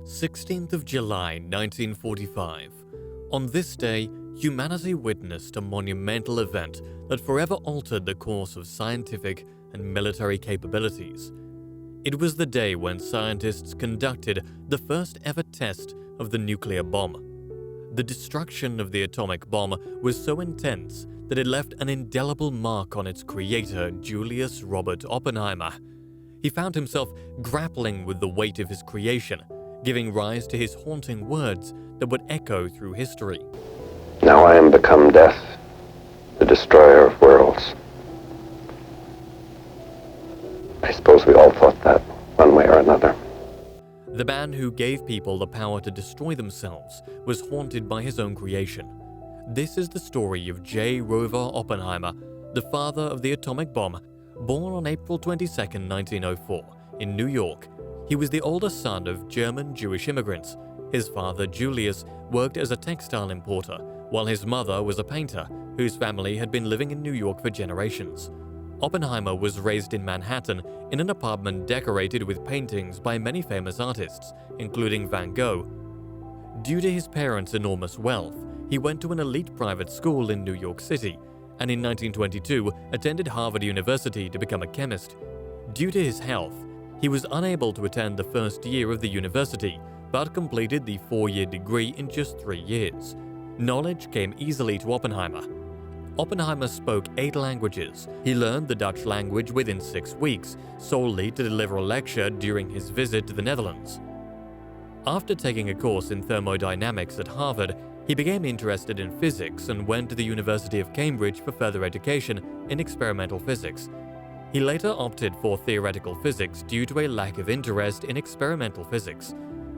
16th of July 1945. On this day, humanity witnessed a monumental event that forever altered the course of scientific and military capabilities. It was the day when scientists conducted the first ever test of the nuclear bomb. The destruction of the atomic bomb was so intense that it left an indelible mark on its creator, Julius Robert Oppenheimer. He found himself grappling with the weight of his creation, giving rise to his haunting words that would echo through history. Now I am become death, the destroyer of worlds. I suppose we all thought that, one way or another. The man who gave people the power to destroy themselves was haunted by his own creation. This is the story of J. Rover Oppenheimer, the father of the atomic bomb, born on April 22, 1904, in New York. He was the older son of German Jewish immigrants. His father, Julius, worked as a textile importer, while his mother was a painter, whose family had been living in New York for generations. Oppenheimer was raised in Manhattan in an apartment decorated with paintings by many famous artists, including Van Gogh. Due to his parents' enormous wealth, he went to an elite private school in New York City, and in 1922 attended Harvard University to become a chemist. Due to his health, he was unable to attend the first year of the university, but completed the 4-year degree in just 3 years. Knowledge came easily to Oppenheimer. Oppenheimer spoke 8 languages. He learned the Dutch language within 6 weeks, solely to deliver a lecture during his visit to the Netherlands. After taking a course in thermodynamics at Harvard, he became interested in physics and went to the University of Cambridge for further education in experimental physics. He later opted for theoretical physics due to a lack of interest in experimental physics.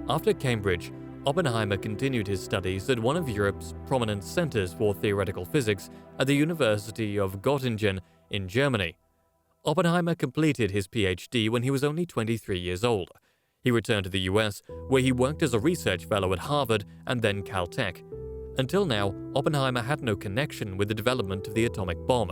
After Cambridge, Oppenheimer continued his studies at one of Europe's prominent centers for theoretical physics at the University of Göttingen in Germany. Oppenheimer completed his PhD when he was only 23 years old. He returned to the US, where he worked as a research fellow at Harvard and then Caltech. Until now, Oppenheimer had no connection with the development of the atomic bomb.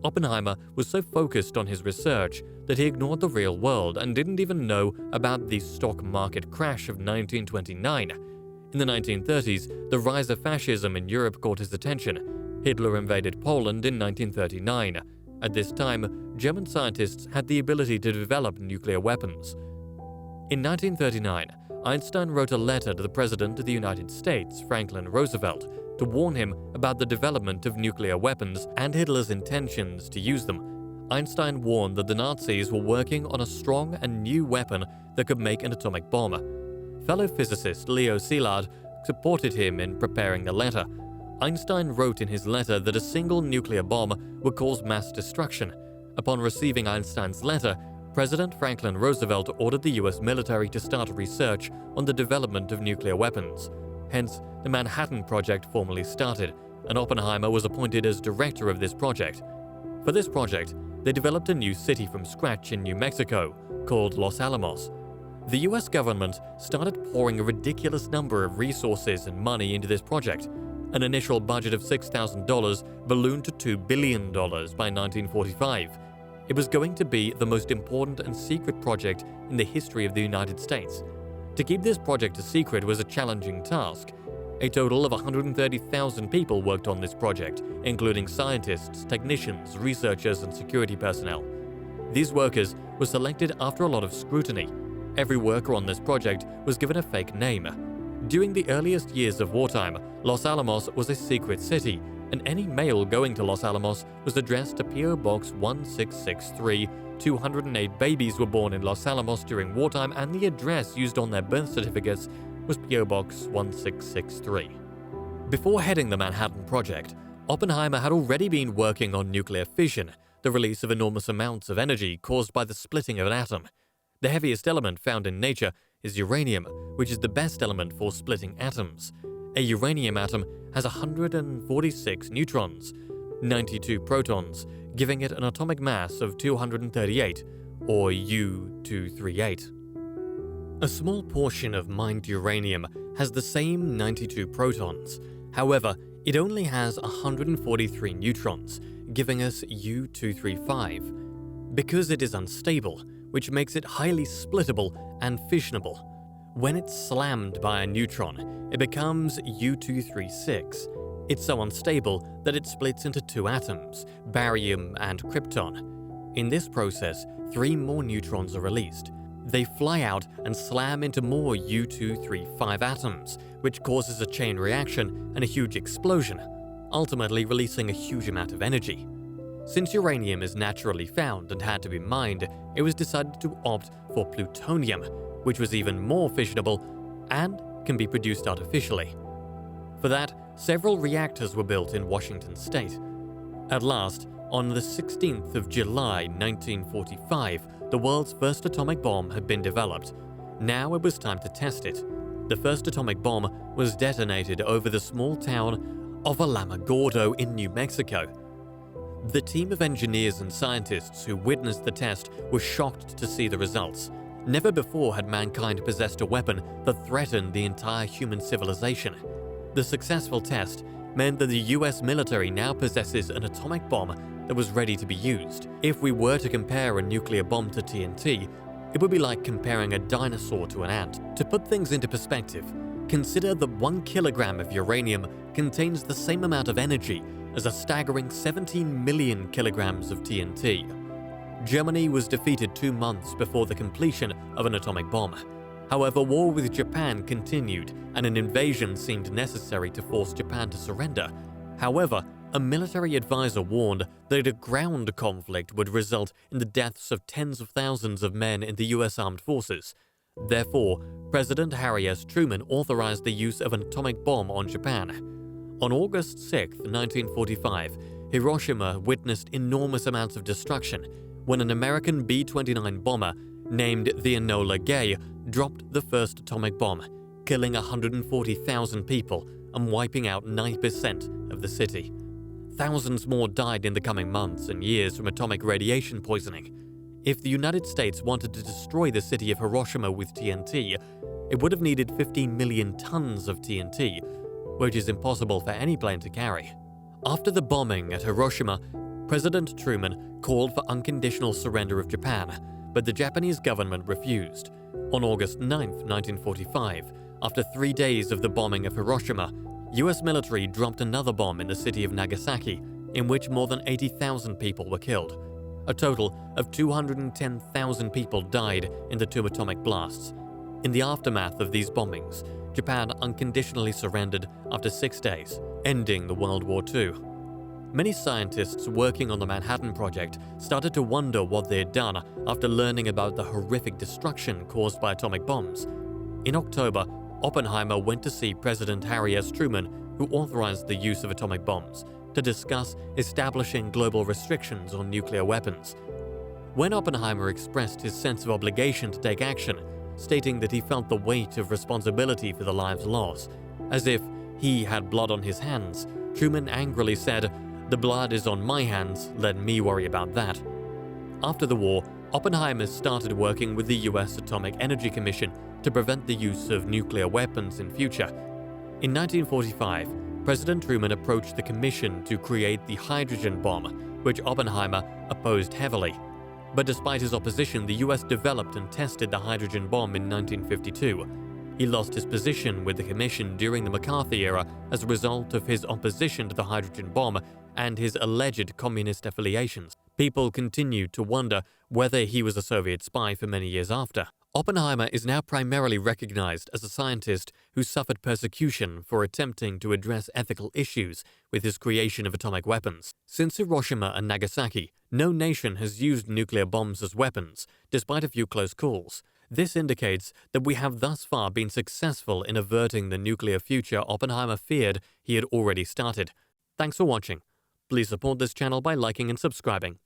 Oppenheimer was so focused on his research that he ignored the real world and didn't even know about the stock market crash of 1929. In the 1930s, the rise of fascism in Europe caught his attention. Hitler invaded Poland in 1939. At this time, German scientists had the ability to develop nuclear weapons. In 1939, Einstein wrote a letter to the President of the United States, Franklin Roosevelt, to warn him about the development of nuclear weapons and Hitler's intentions to use them. Einstein warned that the Nazis were working on a strong and new weapon that could make an atomic bomb. Fellow physicist Leo Szilard supported him in preparing the letter. Einstein wrote in his letter that a single nuclear bomb would cause mass destruction. Upon receiving Einstein's letter, President Franklin Roosevelt ordered the US military to start research on the development of nuclear weapons. Hence, the Manhattan Project formally started, and Oppenheimer was appointed as director of this project. For this project, they developed a new city from scratch in New Mexico, called Los Alamos. The US government started pouring a ridiculous number of resources and money into this project. An initial budget of $6,000 ballooned to $2 billion by 1945. It was going to be the most important and secret project in the history of the United States. To keep this project a secret was a challenging task. A total of 130,000 people worked on this project, including scientists, technicians, researchers, and security personnel. These workers were selected after a lot of scrutiny. Every worker on this project was given a fake name. During the earliest years of wartime, Los Alamos was a secret city, and any mail going to Los Alamos was addressed to P.O. Box 1663. 208 babies were born in Los Alamos during wartime, and the address used on their birth certificates was P.O. Box 1663. Before heading the Manhattan Project, Oppenheimer had already been working on nuclear fission, the release of enormous amounts of energy caused by the splitting of an atom. The heaviest element found in nature is uranium, which is the best element for splitting atoms. A uranium atom has 146 neutrons, 92 protons, giving it an atomic mass of 238, or U-238. A small portion of mined uranium has the same 92 protons. However, it only has 143 neutrons, giving us U-235. Because it is unstable, which makes it highly splittable and fissionable. When it's slammed by a neutron, it becomes U-236. It's so unstable that it splits into two atoms, barium and krypton. In this process, 3 more neutrons are released. They fly out and slam into more U-235 atoms, which causes a chain reaction and a huge explosion, ultimately releasing a huge amount of energy. Since uranium is naturally found and had to be mined, it was decided to opt for plutonium, which was even more fissionable and can be produced artificially. For that, several reactors were built in Washington state. At last, on the 16th of July 1945, the world's first atomic bomb had been developed. Now it was time to test it. The first atomic bomb was detonated over the small town of Alamogordo in New Mexico. The team of engineers and scientists who witnessed the test were shocked to see the results. Never before had mankind possessed a weapon that threatened the entire human civilization. The successful test meant that the US military now possesses an atomic bomb that was ready to be used. If we were to compare a nuclear bomb to TNT, it would be like comparing a dinosaur to an ant. To put things into perspective, consider that 1 kilogram of uranium contains the same amount of energy as a staggering 17 million kilograms of TNT. Germany was defeated 2 months before the completion of an atomic bomb. However, war with Japan continued, and an invasion seemed necessary to force Japan to surrender. However, a military advisor warned that a ground conflict would result in the deaths of tens of thousands of men in the US Armed Forces. Therefore, President Harry S. Truman authorized the use of an atomic bomb on Japan. On August 6, 1945, Hiroshima witnessed enormous amounts of destruction when an American B-29 bomber named the Enola Gay dropped the first atomic bomb, killing 140,000 people and wiping out 90% of the city. Thousands more died in the coming months and years from atomic radiation poisoning. If the United States wanted to destroy the city of Hiroshima with TNT, it would have needed 15 million tons of TNT, which is impossible for any plane to carry. After the bombing at Hiroshima, President Truman called for unconditional surrender of Japan, but the Japanese government refused. On August 9, 1945, after 3 days of the bombing of Hiroshima, US military dropped another bomb in the city of Nagasaki, in which more than 80,000 people were killed. A total of 210,000 people died in the 2 atomic blasts. In the aftermath of these bombings, Japan unconditionally surrendered after 6 days, ending the World War II. Many scientists working on the Manhattan Project started to wonder what they had done after learning about the horrific destruction caused by atomic bombs. In October, Oppenheimer went to see President Harry S. Truman, who authorized the use of atomic bombs, to discuss establishing global restrictions on nuclear weapons. When Oppenheimer expressed his sense of obligation to take action, stating that he felt the weight of responsibility for the lives lost, as if he had blood on his hands, Truman angrily said, "The blood is on my hands, let me worry about that." After the war, Oppenheimer started working with the US Atomic Energy Commission to prevent the use of nuclear weapons in future. In 1945, President Truman approached the commission to create the hydrogen bomb, which Oppenheimer opposed heavily. But despite his opposition, the US developed and tested the hydrogen bomb in 1952. He lost his position with the commission during the McCarthy era as a result of his opposition to the hydrogen bomb and his alleged communist affiliations. People continued to wonder whether he was a Soviet spy for many years after. Oppenheimer is now primarily recognized as a scientist who suffered persecution for attempting to address ethical issues with his creation of atomic weapons. Since Hiroshima and Nagasaki, no nation has used nuclear bombs as weapons, despite a few close calls. This indicates that we have thus far been successful in averting the nuclear future Oppenheimer feared he had already started. Thanks for watching. Please support this channel by liking and subscribing.